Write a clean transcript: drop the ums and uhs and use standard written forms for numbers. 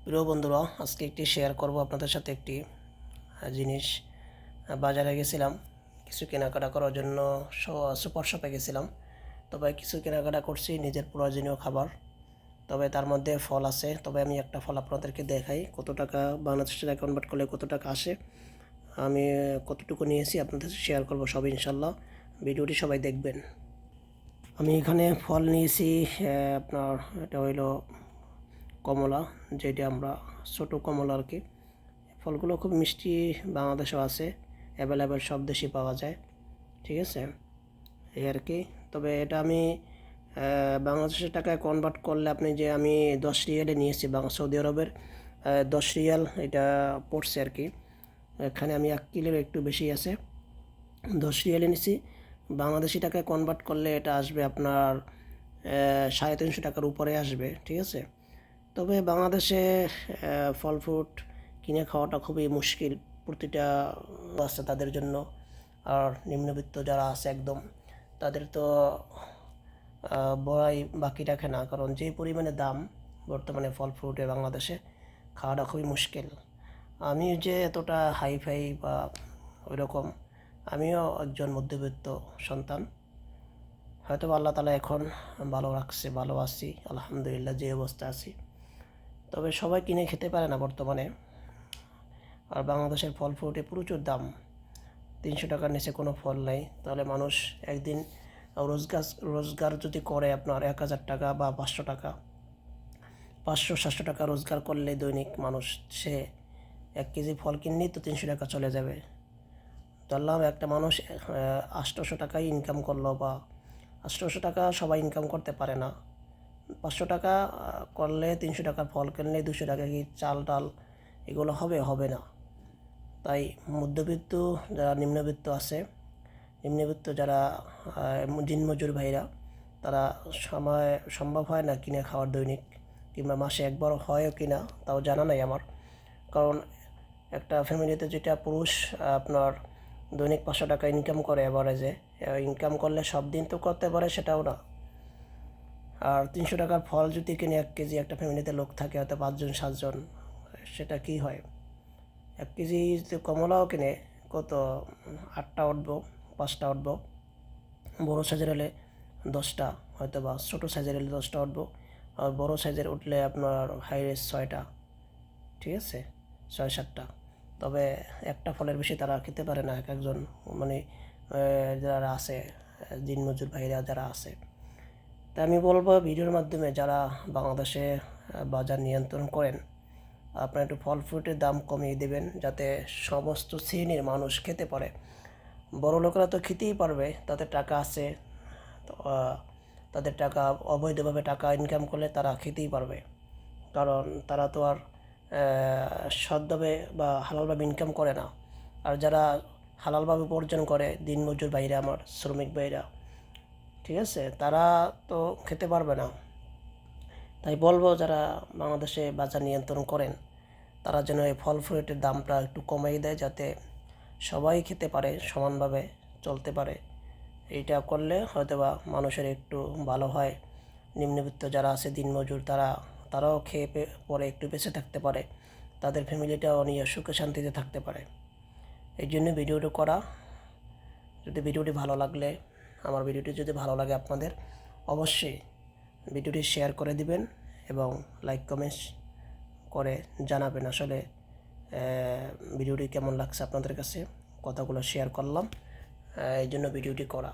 প্রিয় বন্ধুরা, আজকে একটি শেয়ার করব আপনাদের সাথে একটি জিনিস। বাজারে গেছিলাম কিছু কেনাকাটা করার জন্য, সুপার শপে গেছিলাম। তবে কিছু কেনাকাটা করছি নিজের প্রয়োজনীয় খাবার। তবে তার মধ্যে ফল আছে। তবে আমি একটা ফল আপনাদেরকে দেখাই কত টাকা বাংলাদেশি টাকা কনভার্ট করলে কত টাকা আসে, আমি কতটুকু নিয়েছি আপনাদের সাথে শেয়ার করব সব ইনশাল্লাহ। ভিডিওটি সবাই দেখবেন। আমি এখানে ফল নিয়েছি, আপনার এটা হইলো কমলা, যেটা আমরা ছোটো কমলা আর কি। ফলগুলো খুব মিষ্টি, বাংলাদেশেও আছে, অ্যাভেলেবেল সব দেশেই পাওয়া যায়। ঠিক আছে, এই আর কি। তবে এটা আমি বাংলাদেশের টাকায় কনভার্ট করলে আপনি যে আমি 10 রিয়ালে নিয়েছি, সৌদি আরবের 10 রিয়াল এটা পড়ছে আর কি। এখানে আমি 1 কিলোর একটু বেশি আছে, 10 রিয়ালে নিয়েছি। বাংলাদেশি টাকায় কনভার্ট করলে এটা আসবে আপনার 350 টাকার উপরে আসবে। ঠিক আছে, তবে বাংলাদেশে ফল ফ্রুট কিনে খাওয়াটা খুবই মুশকিল প্রতিটা আছে তাদের জন্য। আর নিম্নবিত্ত যারা আছে একদম, তাদের তো বড়াই বাকি রাখে না, কারণ যে পরিমাণে দাম বর্তমানে ফল ফ্রুটে বাংলাদেশে, খাওয়াটা খুবই মুশকিল। আমি যে এতটা হাইফাই বা ওই রকম, আমিও একজন মধ্যবিত্ত সন্তান। হয়তো আল্লাহ তালা এখন ভালো রাখছে, ভালো আছি আলহামদুলিল্লাহ যে অবস্থা আছি। তবে সবাই কিনে খেতে পারে না বর্তমানে। আর বাংলাদেশের ফল ফ্রুটে প্রচুর দাম, 300 টাকার নিচে কোনো ফল নেই। তাহলে মানুষ একদিন রোজগার যদি করে আপনার 1000 টাকা বা 500 টাকা, 500-700 টাকা রোজগার করলে দৈনিক মানুষ, সে 1 কেজি ফল কিনলেই তো 300 টাকা চলে যাবে। ধরলাম একটা মানুষ 800 টাকাই ইনকাম করলো, বা 800 টাকা সবাই ইনকাম করতে পারে না। 500 টাকা করলে 300 টাকার ফল কিনলে 200 টাকা কি চাল ডাল এগুলো হবে না। তাই মধ্যবিত্ত যারা নিম্নবিত্ত আছে, নিম্নবিত্ত যারা দিনমজুর ভাইরা, তারা সম্ভব হয় না কিনে খাওয়ার দৈনিক, কিংবা মাসে একবার হয়ও কিনা তাও জানা নাই আমার। কারণ একটা ফ্যামিলিতে যেটা পুরুষ আপনার দৈনিক 500 টাকা ইনকাম করে অ্যাভারেজে, ইনকাম করলে সব দিন তো করতে পারে সেটাও না। আর 300 টাকার ফল যদি কিনে 1 কেজি, একটা ফ্যামিলিতে লোক থাকে হয়তো 5 জন 7 জন, সেটা কি হয়? 1 কেজি কমলাও কিনে কত 8টা উঠবো, 5টা উঠবো, বড়ো সাইজের হলে 10টা, হয়তো বা ছোটো সাইজের হলে 10টা উঠবো। আর বড়ো সাইজের উঠলে আপনার হাইরেস 6টা। ঠিক আছে, 6-7টা। তবে একটা ফলের বেশি তারা খেতে পারে না এক একজন, মানে যারা আছে দিনমজুর ভাইরা যারা আছে। তা আমি বলবো ভিডিওর মাধ্যমে, যারা বাংলাদেশে বাজার নিয়ন্ত্রণ করেন, আপনারা একটু ফল ফ্রুটের দাম কমিয়ে দেবেন, যাতে সমস্ত শ্রেণীর মানুষ খেতে পারে। বড় লোকেরা তো খেতেই পারবে, তাদের টাকা আছে, তাদের টাকা অবৈধভাবে টাকা ইনকাম করলে তারা খেতেই পারবে, কারণ তারা তো আর সৎভাবে বা হালালভাবে ইনকাম করে না। আর যারা হালালভাবে উপার্জন করে, দিনমজুর ভাইরা, আমার শ্রমিক ভাইরা, ঠিক আছে, তারা তো খেতে পারবে না। তাই বলবো যারা বাংলাদেশে বাজার নিয়ন্ত্রণ করেন, তারা যেন এই ফল ফ্রুটের দামটা একটু কমিয়ে দেয়, যাতে সবাই খেতে পারে, সমানভাবে চলতে পারে। এইটা করলে হয়তোবা মানুষের একটু ভালো হয়। নিম্নবিত্ত যারা আছে দিনমজুর, তারাও খেয়ে পরে একটু বেঁচে থাকতে পারে, তাদের ফ্যামিলিটাও নিয়ে সুখে শান্তিতে থাকতে পারে। এই জন্য ভিডিওটি করা। যদি ভিডিওটি ভালো লাগলে, আমার ভিডিওটি যদি ভালো লাগে আপনাদের, অবশ্যই ভিডিওটি শেয়ার করে দিবেন এবং লাইক কমেন্টস করে জানাবেন আসলে ভিডিওটি কেমন লাগছে আপনাদের কাছে। কথাগুলো শেয়ার করলাম, এই জন্য ভিডিওটি করা।